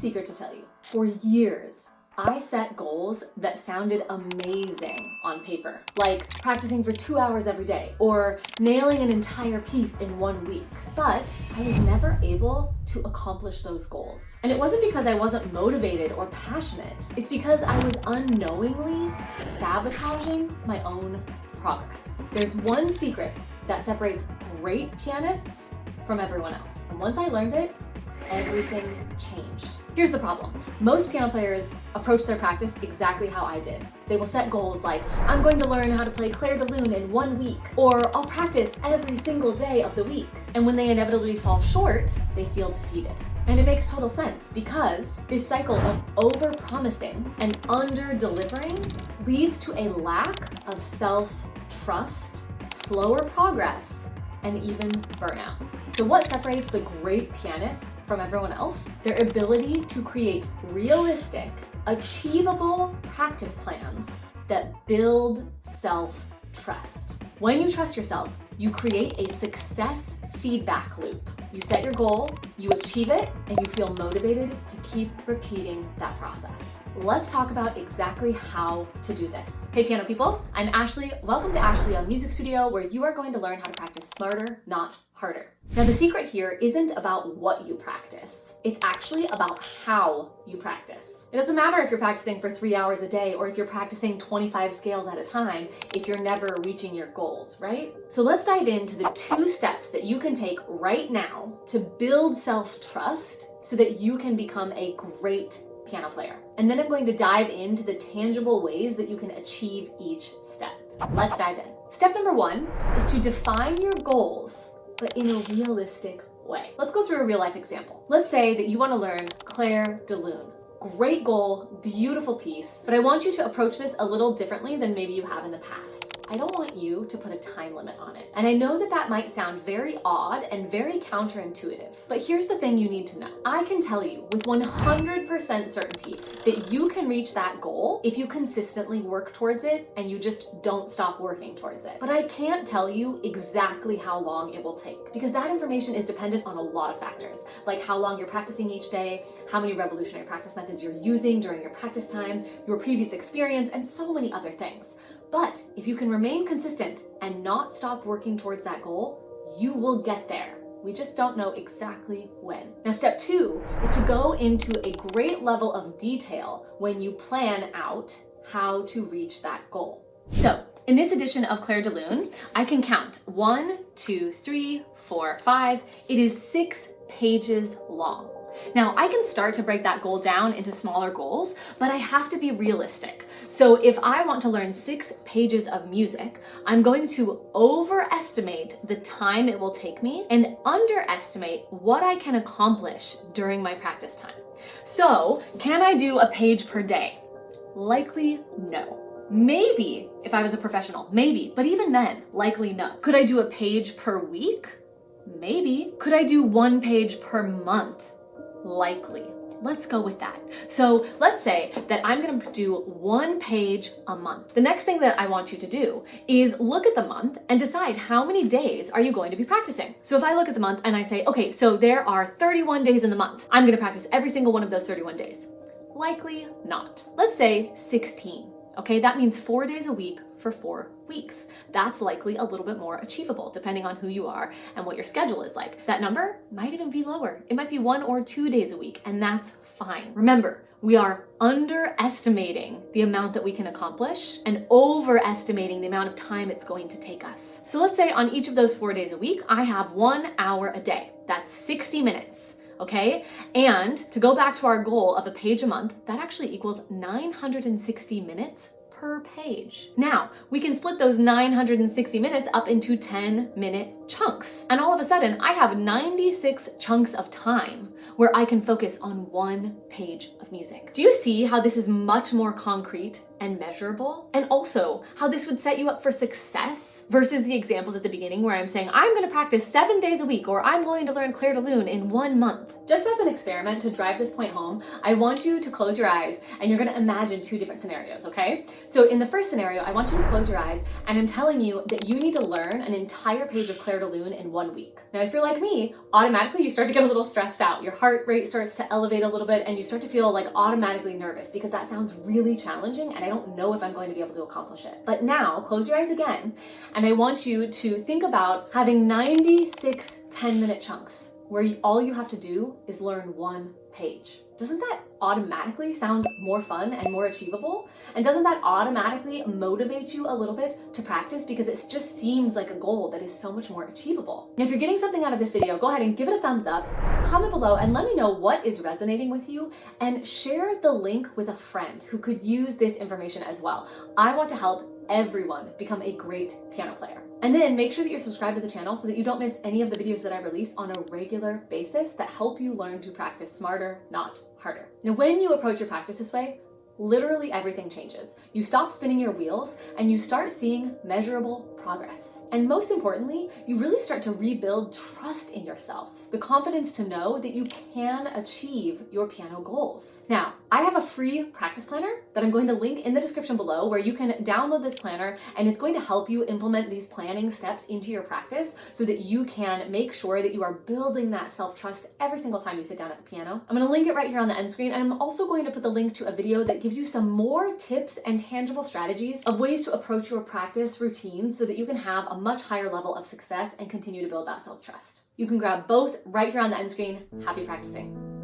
secret to tell you. For years, I set goals that sounded amazing on paper, like practicing for 2 hours every day or nailing an entire piece in 1 week. But I was never able to accomplish those goals. And it wasn't because I wasn't motivated or passionate. It's because I was unknowingly sabotaging my own progress. There's one secret that separates great pianists from everyone else. And once I learned it, everything changed. Here's the problem. Most piano players approach their practice exactly how I did. They will set goals like, I'm going to learn how to play Clair de Lune in 1 week, or I'll practice every single day of the week. And when they inevitably fall short, they feel defeated. And it makes total sense because this cycle of over-promising and under-delivering leads to a lack of self-trust, slower progress, and even burnout. So what separates the great pianists from everyone else? Their ability to create realistic, achievable practice plans that build self-trust. When you trust yourself, you create a success feedback loop. You set your goal, you achieve it, and you feel motivated to keep repeating that process. Let's talk about exactly how to do this. Hey piano people, I'm Ashley. Welcome to Ashley on Music Studio, where you are going to learn how to practice smarter, not harder. Now the secret here isn't about what you practice. It's actually about how you practice. It doesn't matter if you're practicing for 3 hours a day or if you're practicing 25 scales at a time if you're never reaching your goals, right? So let's dive into the 2 steps that you can take right now to build self-trust so that you can become a great piano player. And then I'm going to dive into the tangible ways that you can achieve each step. Let's dive in. Step number 1 is to define your goals, but in a realistic way. Let's go through a real life example. Let's say that you want to learn Clair de Lune. Great goal, beautiful piece, but I want you to approach this a little differently than maybe you have in the past. I don't want you to put a time limit on it. And I know that that might sound very odd and very counterintuitive, but here's the thing you need to know. I can tell you with 100% certainty that you can reach that goal if you consistently work towards it and you just don't stop working towards it. But I can't tell you exactly how long it will take because that information is dependent on a lot of factors, like how long you're practicing each day, how many revolutionary practice methods you're using during your practice time, your previous experience, and so many other things. But if you can remain consistent and not stop working towards that goal, you will get there. We just don't know exactly when. Now, step 2 is to go into a great level of detail when you plan out how to reach that goal. So, in this edition of Clair de Lune, I can count 1, 2, 3, 4, 5. It is 6 pages long. Now, I can start to break that goal down into smaller goals, but I have to be realistic. So if I want to learn 6 pages of music, I'm going to overestimate the time it will take me and underestimate what I can accomplish during my practice time. So, can I do a page per day? Likely no. Maybe if I was a professional, maybe, but even then, likely no. Could I do a page per week? Maybe. Could I do 1 page per month? Likely. Let's go with that. So let's say that I'm going to do 1 page a month. The next thing that I want you to do is look at the month and decide how many days are you going to be practicing. So if I look at the month and I say, okay, so there are 31 days in the month. I'm going to practice every single one of those 31 days. Likely not. Let's say 16. Okay, that means 4 days a week for 4 weeks. That's likely a little bit more achievable depending on who you are and what your schedule is like. That number might even be lower. It might be 1 or 2 days a week, and that's fine. Remember, we are underestimating the amount that we can accomplish and overestimating the amount of time it's going to take us. So let's say on each of those 4 days a week, I have 1 hour a day. That's 60 minutes. Okay, and to go back to our goal of a page a month, that actually equals 960 minutes per page. Now, we can split those 960 minutes up into 10-minute chunks. And all of a sudden, I have 96 chunks of time where I can focus on 1 page of music. Do you see how this is much more concrete and measurable? And also how this would set you up for success versus the examples at the beginning where I'm saying, I'm going to practice 7 days a week, or I'm going to learn Clair de Lune in 1 month. Just as an experiment to drive this point home, I want you to close your eyes and you're going to imagine 2 different scenarios, okay? So in the first scenario, I want you to close your eyes and I'm telling you that you need to learn an entire page of Clair Clair de Lune in 1 week. Now, if you're like me, automatically you start to get a little stressed out. Your heart rate starts to elevate a little bit and you start to feel like automatically nervous because that sounds really challenging and I don't know if I'm going to be able to accomplish it. But now, close your eyes again, and I want you to think about having 96 10-minute chunks where all you have to do is learn 1 page. Doesn't that automatically sound more fun and more achievable? And doesn't that automatically motivate you a little bit to practice because it just seems like a goal that is so much more achievable? Now, if you're getting something out of this video, go ahead and give it a thumbs up, comment below, and let me know what is resonating with you, and share the link with a friend who could use this information as well. I want to help everyone become a great piano player. And then make sure that you're subscribed to the channel so that you don't miss any of the videos that I release on a regular basis that help you learn to practice smarter, not harder. Now, when you approach your practice this way, literally everything changes. You stop spinning your wheels and you start seeing measurable progress. And most importantly, you really start to rebuild trust in yourself, the confidence to know that you can achieve your piano goals. Now, I have a free practice planner that I'm going to link in the description below where you can download this planner, and it's going to help you implement these planning steps into your practice so that you can make sure that you are building that self-trust every single time you sit down at the piano. I'm going to link it right here on the end screen, and I'm also going to put the link to a video that gives you some more tips and tangible strategies of ways to approach your practice routines so that you can have a much higher level of success and continue to build that self-trust. You can grab both right here on the end screen. Happy practicing.